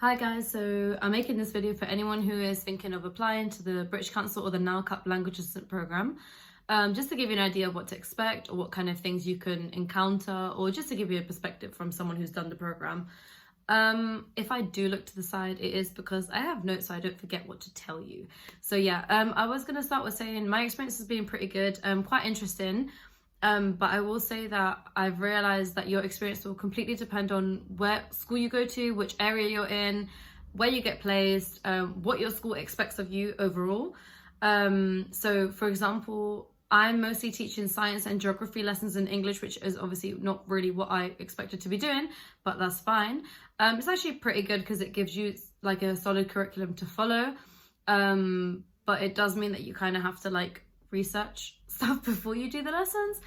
Hi guys, so I'm making this video for anyone who is thinking of applying to the British Council or the NALCAP Language Assistant Program. Just to give you an idea of what to expect or what kind of things you can encounter, or just to give you a perspective from someone who's done the program. If I do look to the side, it is because I have notes so I don't forget what to tell you. So yeah, I was going to start with saying my experience has been pretty good, quite interesting. But I will say that I've realized that your experience will completely depend on where school you go to, which area you're in, where you get placed, what your school expects of you overall. So for example, I'm mostly teaching science and geography lessons in English, which is obviously not really what I expected to be doing, but that's fine. It's actually pretty good because it gives you like a solid curriculum to follow. But it does mean that you kind of have to like research stuff before you do the lessons.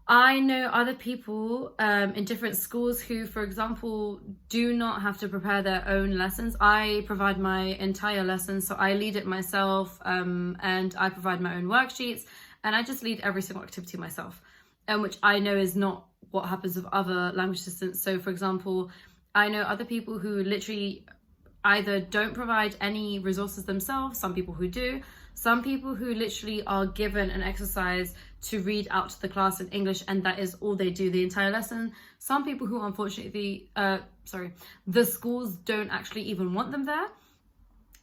I know other people in different schools who, for example, do not have to prepare their own lessons. I provide my entire lesson, so I lead it myself, and I provide my own worksheets, and I just lead every single activity myself, which I know is not what happens with other language assistants. So for example, I know other people who literally either don't provide any resources themselves, some people who do, some people who literally are given an exercise to read out to the class in English and that is all they do the entire lesson. Some people who unfortunately, the schools don't actually even want them there.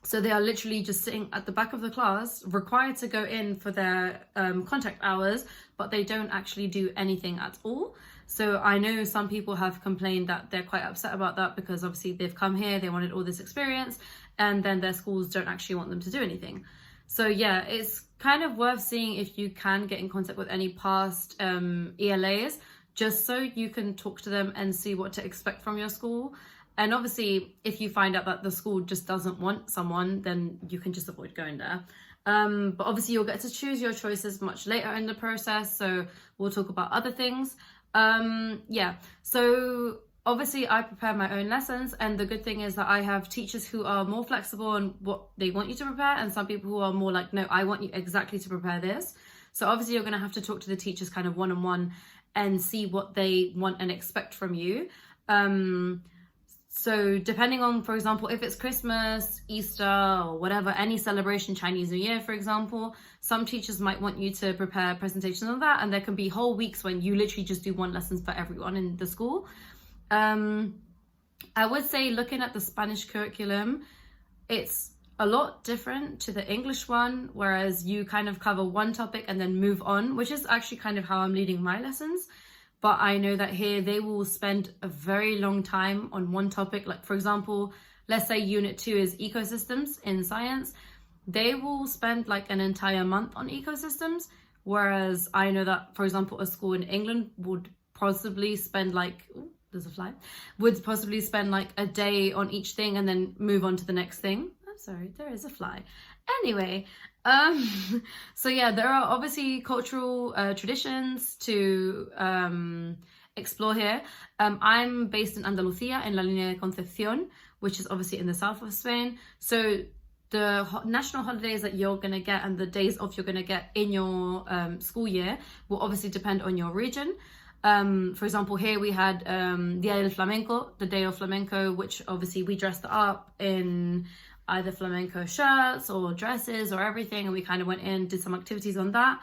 So they are literally just sitting at the back of the class, required to go in for their contact hours, but they don't actually do anything at all. So I know some people have complained that they're quite upset about that because obviously they've come here, they wanted all this experience, and then their schools don't actually want them to do anything. So yeah, it's kind of worth seeing if you can get in contact with any past ELAs, just so you can talk to them and see what to expect from your school. And obviously, if you find out that the school just doesn't want someone, then you can just avoid going there. But obviously you'll get to choose your choices much later in the process, so we'll talk about other things. Yeah, so obviously I prepare my own lessons, and the good thing is that I have teachers who are more flexible on what they want you to prepare, and some people who are more like, no, I want you exactly to prepare this. So obviously you're going to have to talk to the teachers kind of one-on-one and see what they want and expect from you. So depending on, for example, if it's Christmas, Easter, or whatever, any celebration, Chinese New Year, for example, some teachers might want you to prepare presentations on that, and there can be whole weeks when you literally just do one lesson for everyone in the school. I would say looking at the Spanish curriculum, it's a lot different to the English one, whereas you kind of cover one topic and then move on, which is actually kind of how I'm leading my lessons. But I know that here they will spend a very long time on one topic. Like for example, let's say unit 2 is ecosystems in science. They will spend like an entire month on ecosystems. Whereas I know that, for example, a school in England would possibly spend like, there's a fly, would possibly spend like a day on each thing and then move on to the next thing. I'm sorry, there is a fly. Anyway, so yeah, there are obviously cultural traditions to explore here. I'm based in Andalusia, in La Linea Concepcion, which is obviously in the south of Spain. So the national holidays that you're going to get and the days off you're going to get in your school year will obviously depend on your region. For example, here we had Dia del Flamenco, the Day of Flamenco, which obviously we dressed up in either flamenco shirts or dresses or everything, and we kind of went in, did some activities on that.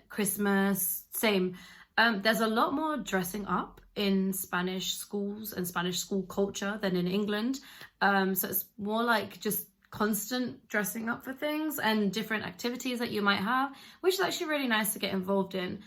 Christmas, same. There's a lot more dressing up in Spanish schools and Spanish school culture than in England. So it's more like just constant dressing up for things and different activities that you might have, which is actually really nice to get involved in.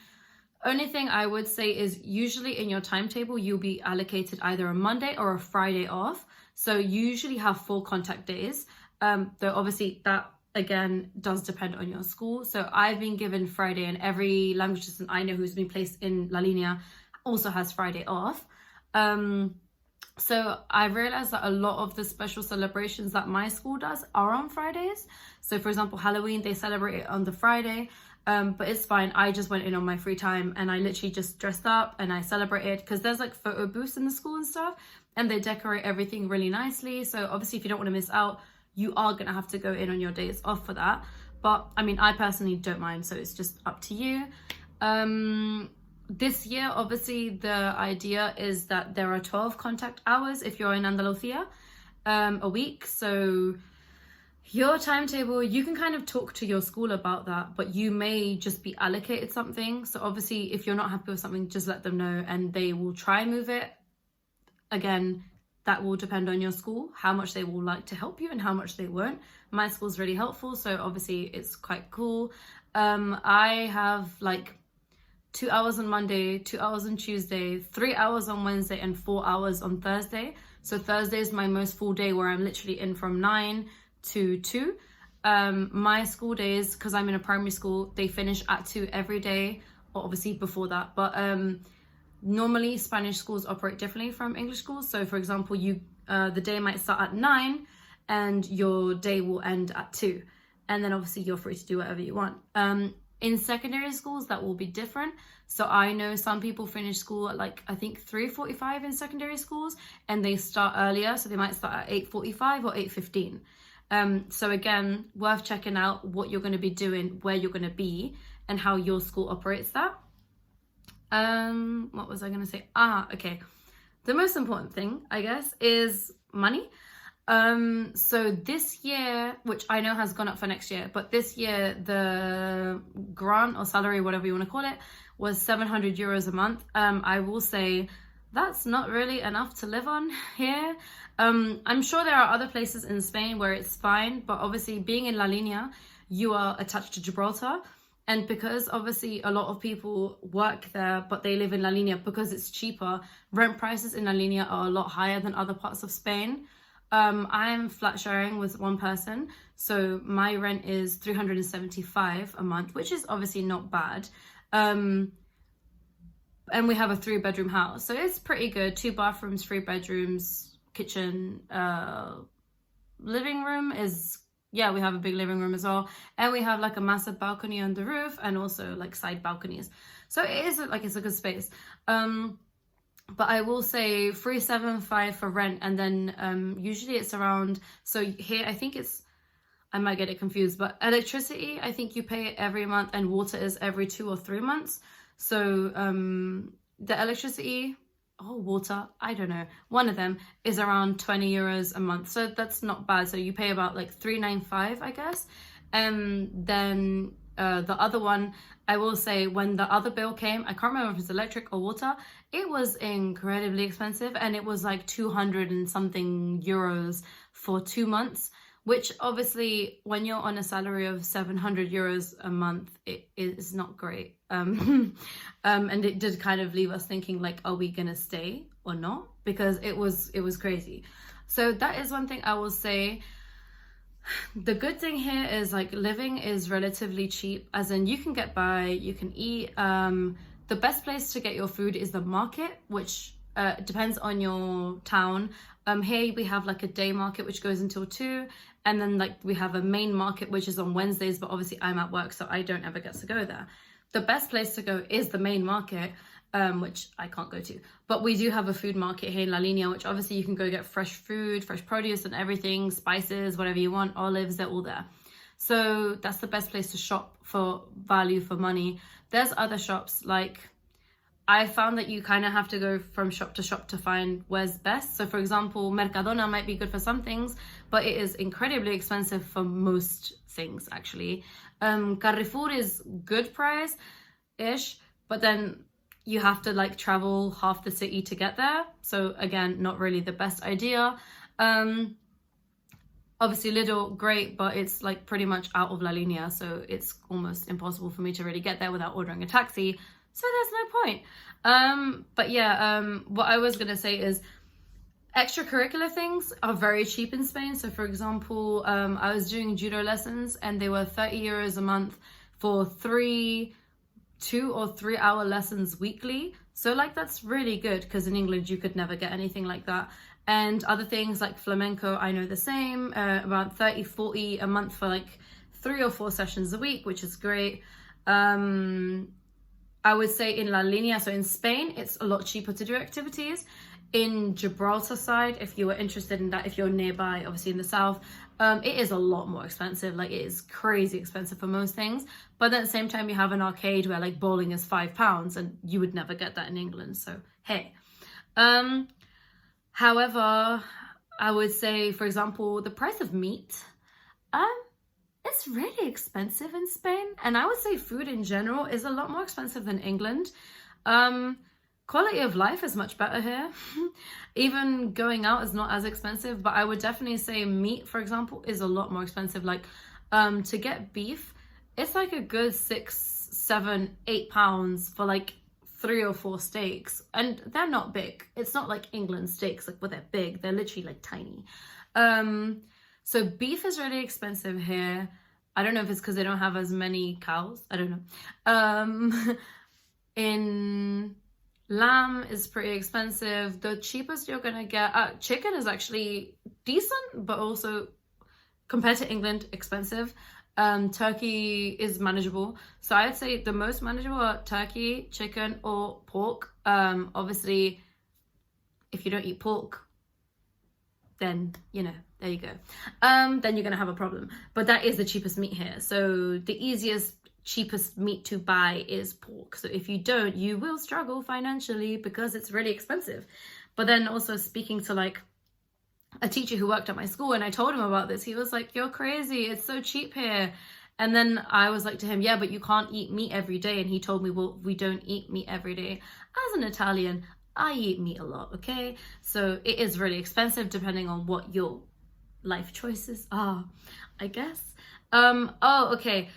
Only thing I would say is usually in your timetable, you'll be allocated either a Monday or a Friday off. So you usually have full contact days. Though obviously that again does depend on your school. So I've been given Friday, and every language assistant I know who's been placed in La Linea also has Friday off. So I realized that a lot of the special celebrations that my school does are on Fridays. So for example, Halloween, they celebrate it on the Friday. But it's fine. I just went in on my free time and I literally just dressed up and I celebrated, because there's like photo booths in the school and stuff, and they decorate everything really nicely. So obviously if you don't want to miss out, you are going to have to go in on your days off for that. But I mean, I personally don't mind, so it's just up to you. this year, obviously, the idea is that there are 12 contact hours if you're in Andalusia a week. So your timetable, you can kind of talk to your school about that, but you may just be allocated something. So obviously, if you're not happy with something, just let them know and they will try and move it. Again, that will depend on your school, how much they will like to help you and how much they won't. My school's really helpful, so obviously it's quite cool. I have like 2 hours on Monday, 2 hours on Tuesday, 3 hours on Wednesday, and 4 hours on Thursday. So Thursday is my most full day where I'm literally in from 9 to 2. My school days, because I'm in a primary school, they finish at 2 every day, or obviously before that. But normally Spanish schools operate differently from English schools. So for example, the day might start at 9 and your day will end at 2. And then obviously you're free to do whatever you want. In secondary schools, that will be different. So I know some people finish school at like, I think 3:45 in secondary schools, and they start earlier. So they might start at 8:45 or 8:15. So again, worth checking out what you're going to be doing, where you're going to be, and how your school operates that. What was I going to say? Okay. The most important thing, I guess, is money. So this year, which I know has gone up for next year, but this year the grant or salary, whatever you want to call it, was 700 euros a month. I will say that's not really enough to live on here. I'm sure there are other places in Spain where it's fine, but obviously being in La Linea, you are attached to Gibraltar. And because obviously a lot of people work there, but they live in La Linea because it's cheaper, rent prices in La Linea are a lot higher than other parts of Spain. I'm flat sharing with one person, so my rent is 375 a month, which is obviously not bad. And we have a 3-bedroom house, so it's pretty good. 2 bathrooms, 3 bedrooms, kitchen, living room is, yeah, we have a big living room as well, and we have like a massive balcony on the roof and also like side balconies, so it is like, it's a good space. But I will say 375 for rent, and then usually it's around, so here I think it's, I might get it confused, but electricity, I think you pay it every month, and water is every 2 or 3 months. So the electricity, water, I don't know, one of them is around 20 euros a month, so that's not bad. So you pay about like 395, I guess. And then the other one, I will say, when the other bill came, I can't remember if it's electric or water, it was incredibly expensive, and it was like 200 and something euros for 2 months, which obviously when you're on a salary of 700 euros a month, it is not great. And it did kind of leave us thinking like, are we gonna stay or not? Because it was crazy. So that is one thing I will say. The good thing here is like living is relatively cheap, as in you can get by, you can eat. The best place to get your food is the market, which depends on your town. Here we have like a day market which goes until 2, and then like we have a main market which is on Wednesdays, but obviously I'm at work so I don't ever get to go there. The best place to go is the main market, which I can't go to, but we do have a food market here in La Linea, which obviously you can go get fresh food, fresh produce and everything, spices, whatever you want, olives, they're all there. So that's the best place to shop for value for money. There's other shops, like I found that you kind of have to go from shop to find where's best. So for example, Mercadona might be good for some things, but it is incredibly expensive for most things actually. Carrefour is good price-ish, but then you have to like travel half the city to get there. So again, not really the best idea. Obviously Lidl, great, but it's like pretty much out of La Linea, so it's almost impossible for me to really get there without ordering a taxi. So there's no point. But yeah, what I was gonna say is extracurricular things are very cheap in Spain. So for example, I was doing judo lessons and they were 30 euros a month for 2 or 3 hour lessons weekly. So like that's really good, because in England you could never get anything like that. And other things like flamenco, I know the same, about 30, 40 a month for like 3 or 4 sessions a week, which is great. I would say in La Linea, so in Spain, it's a lot cheaper to do activities. In Gibraltar side, if you were interested in that, if you're nearby, obviously in the south, it is a lot more expensive. Like, it is crazy expensive for most things. But at the same time, you have an arcade where like bowling is £5, and you would never get that in England. So hey. However, I would say, for example, the price of meat, it's really expensive in Spain. And I would say food in general is a lot more expensive than England. Quality of life is much better here. Even going out is not as expensive, but I would definitely say meat, for example, is a lot more expensive. Like, to get beef, it's like a good £6, £7, £8 for like 3 or 4 steaks, and they're not big. It's not like England steaks, like where they're big. They're literally like tiny. So beef is really expensive here. I don't know if it's because they don't have as many cows. I don't know. In lamb is pretty expensive. The cheapest you're gonna get, chicken is actually decent, but also compared to England, expensive. Turkey is manageable. So I'd say the most manageable are turkey, chicken, or pork. Obviously, if you don't eat pork, then, you know, there you go. Then you're gonna have a problem. But that is the cheapest meat here. So the easiest, cheapest meat to buy is pork. So if you don't, you will struggle financially because it's really expensive. But then also speaking to like a teacher who worked at my school, and I told him about this, he was like, you're crazy, it's so cheap here. And then I was like to him, yeah, but you can't eat meat every day. And he told me, well, we don't eat meat every day. As an Italian, I eat meat a lot, okay? So it is really expensive depending on what your life choices are, I guess. Oh, okay.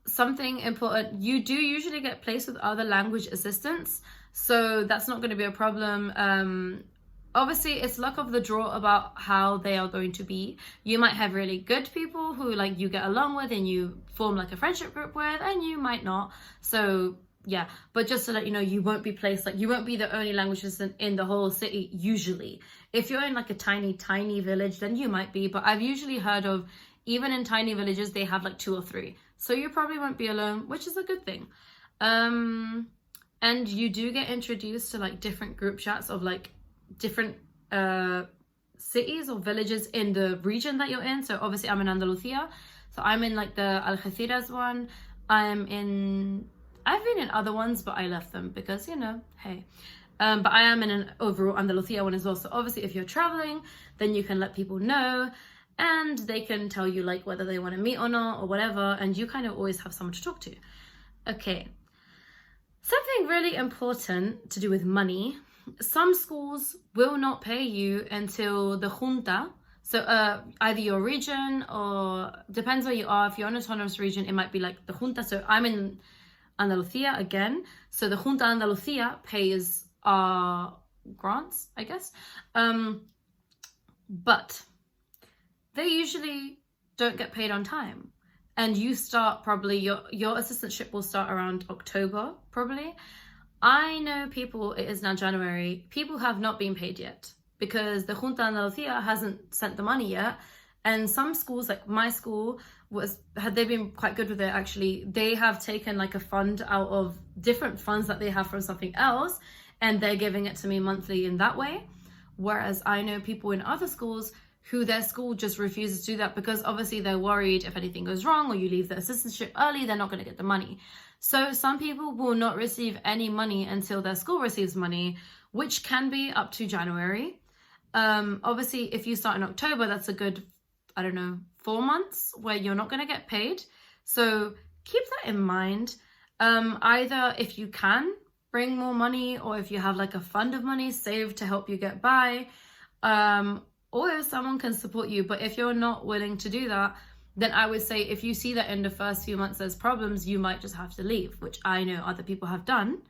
Something important, you do usually get placed with other language assistants, so that's not going to be a problem. Obviously, it's luck of the draw about how they are going to be. You might have really good people who like you get along with and you form like a friendship group with, and you might not. So yeah, but just to let you know, you won't be placed, like you won't be the only language assistant in the whole city usually. If you're in like a tiny village, then you might be, but I've usually heard of, even in tiny villages, they have like 2 or 3. So you probably won't be alone, which is a good thing. And you do get introduced to like different group chats of like different cities or villages in the region that you're in. So obviously I'm in Andalusia. So I'm in like the Algeciras one. I've been in other ones, but I left them because, you know, hey. But I am in an overall Andalusia one as well. So obviously if you're traveling, then you can let people know, and they can tell you like whether they want to meet or not or whatever, and you kind of always have someone to talk to. Okay, something really important to do with money. Some schools will not pay you until the junta, so either your region, or depends where you are. If you're an autonomous region, it might be like the junta. So I'm in Andalusia again, so the junta Andalusia pays our grants, I guess, but they usually don't get paid on time. And you start probably, your assistantship will start around October, probably. I know people, it is now January, people have not been paid yet because the Junta Andalucía hasn't sent the money yet. And some schools, like my school, had they been quite good with it actually. They have taken like a fund out of different funds that they have from something else, and they're giving it to me monthly in that way. Whereas I know people in other schools who their school just refuses to do that because obviously they're worried if anything goes wrong or you leave the assistantship early, they're not going to get the money. So some people will not receive any money until their school receives money, which can be up to January. Obviously, if you start in October, that's a good, 4 months where you're not going to get paid. So keep that in mind. Either if you can bring more money, or if you have like a fund of money saved to help you get by, or if someone can support you. But if you're not willing to do that, then I would say if you see that in the first few months there's problems, you might just have to leave, which I know other people have done,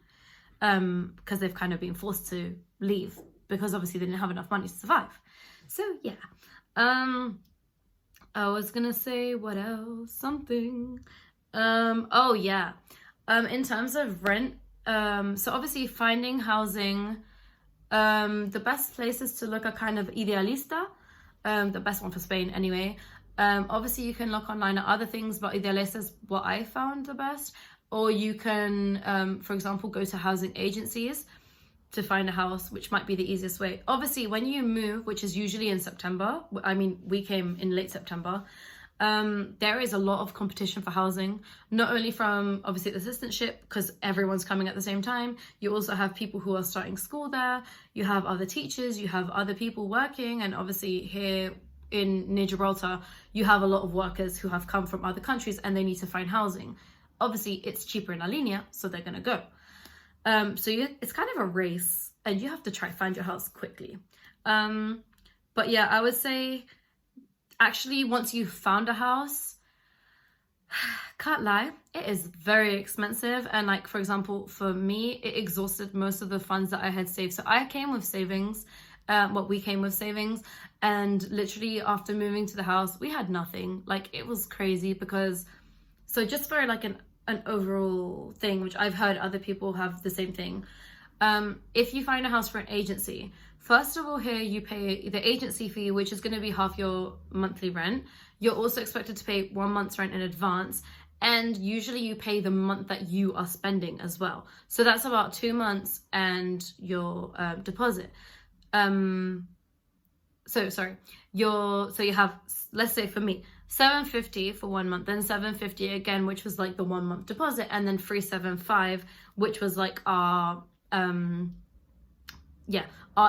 because they've kind of been forced to leave because obviously they didn't have enough money to survive. So yeah, I was gonna say what else, something, oh yeah, in terms of rent, so obviously finding housing, the best places to look are kind of Idealista, the best one for Spain anyway. Obviously you can look online at other things, but Idealista is what I found the best. Or you can, for example, go to housing agencies. to find a house, which might be the easiest way. Obviously, when you move, which is usually in September, I mean, we came in late September, there is a lot of competition for housing, not only from obviously the assistantship, because everyone's coming at the same time. You also have people who are starting school there, you have other teachers, you have other people working, and obviously here near Gibraltar, you have a lot of workers who have come from other countries and they need to find housing. Obviously, it's cheaper in Linea, so they're gonna go. It's kind of a race, and you have to try find your house quickly. But yeah, I would say actually once you've found a house, can't lie, it is very expensive. And like, for example, for me, it exhausted most of the funds that I had saved. So I came with savings, we came with savings, and literally after moving to the house, we had nothing. Like, it was crazy because, so just for like an overall thing, which I've heard other people have the same thing. If you find a house for an agency, first of all, here you pay the agency fee, which is going to be half your monthly rent. You're also expected to pay 1 month's rent in advance, and usually you pay the month that you are spending as well. So that's about 2 months and your deposit. So you have, let's say for me, $750 for 1 month, then $750 again, which was like the 1 month deposit, and then $375, which was like our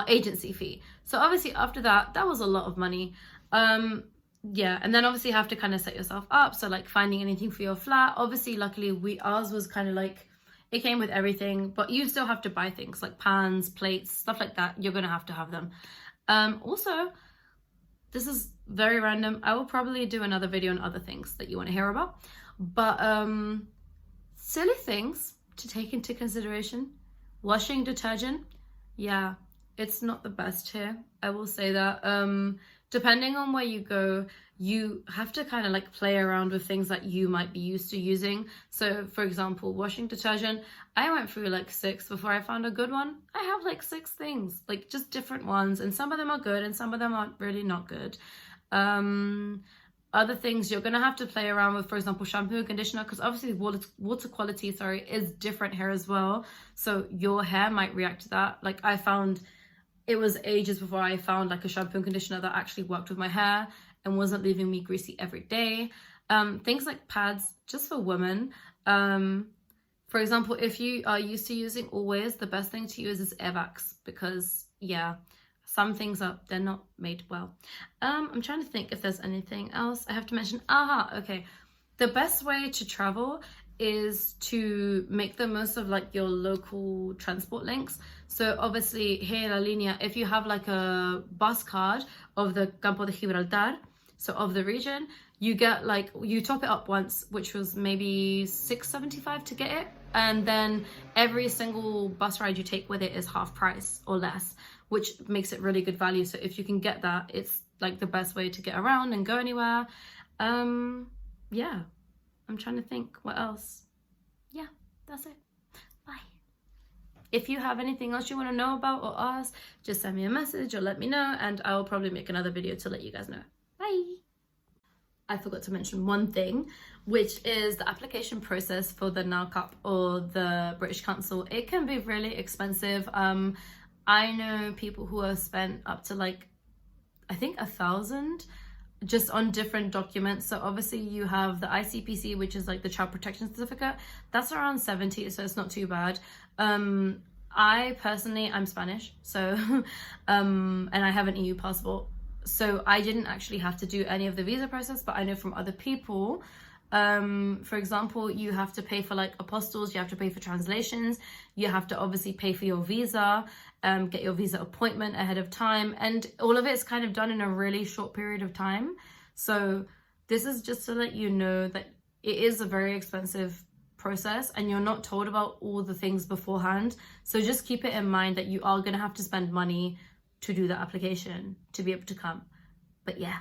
agency fee. So obviously after that was a lot of money. And then obviously you have to kind of set yourself up. So like finding anything for your flat. Obviously, luckily ours was kind of like, it came with everything, but you still have to buy things like pans, plates, stuff like that. You're gonna have to have them. Also, this is very random. I will probably do another video on other things that you want to hear about. But silly things to take into consideration. Washing detergent. Yeah, it's not the best here. I will say that. Depending on where you go, you have to kind of like play around with things that you might be used to using. So for example, washing detergent, I went through like 6 before I found a good one. I have like 6 things, like just different ones, and some of them are good and some of them are really not good. Other things you're gonna have to play around with, for example, shampoo and conditioner, because obviously water quality is different here as well. So your hair might react to that. Like I found, it was ages before I found like a shampoo and conditioner that actually worked with my hair and wasn't leaving me greasy every day. Things like pads, just for women. For example, if you are used to using Always, the best thing to use is Airvacs, because yeah, some things they're not made well. I'm trying to think if there's anything else I have to mention. Okay. The best way to travel is to make the most of like your local transport links. So obviously here in La Linea, if you have like a bus card of the Campo de Gibraltar, so of the region, you get like, you top it up once, which was maybe $6.75 to get it. And then every single bus ride you take with it is half price or less, which makes it really good value. So if you can get that, it's like the best way to get around and go anywhere. Yeah, I'm trying to think what else. Yeah, that's it. Bye. If you have anything else you want to know about or ask, just send me a message or let me know, and I'll probably make another video to let you guys know. Bye. I forgot to mention one thing, which is the application process for the NALCAP or the British Council. It can be really expensive. I know people who have spent up to like, I think 1,000 just on different documents. So obviously you have the ICPC, which is like the Child Protection Certificate. That's around 70, so it's not too bad. I personally, I'm Spanish, so and I have an EU passport. So I didn't actually have to do any of the visa process, but I know from other people, for example, you have to pay for like apostles, you have to pay for translations, you have to obviously pay for your visa, get your visa appointment ahead of time, and all of it's kind of done in a really short period of time. So this is just to let you know that it is a very expensive process and you're not told about all the things beforehand. So just keep it in mind that you are going to have to spend money to do the application to be able to come. But yeah.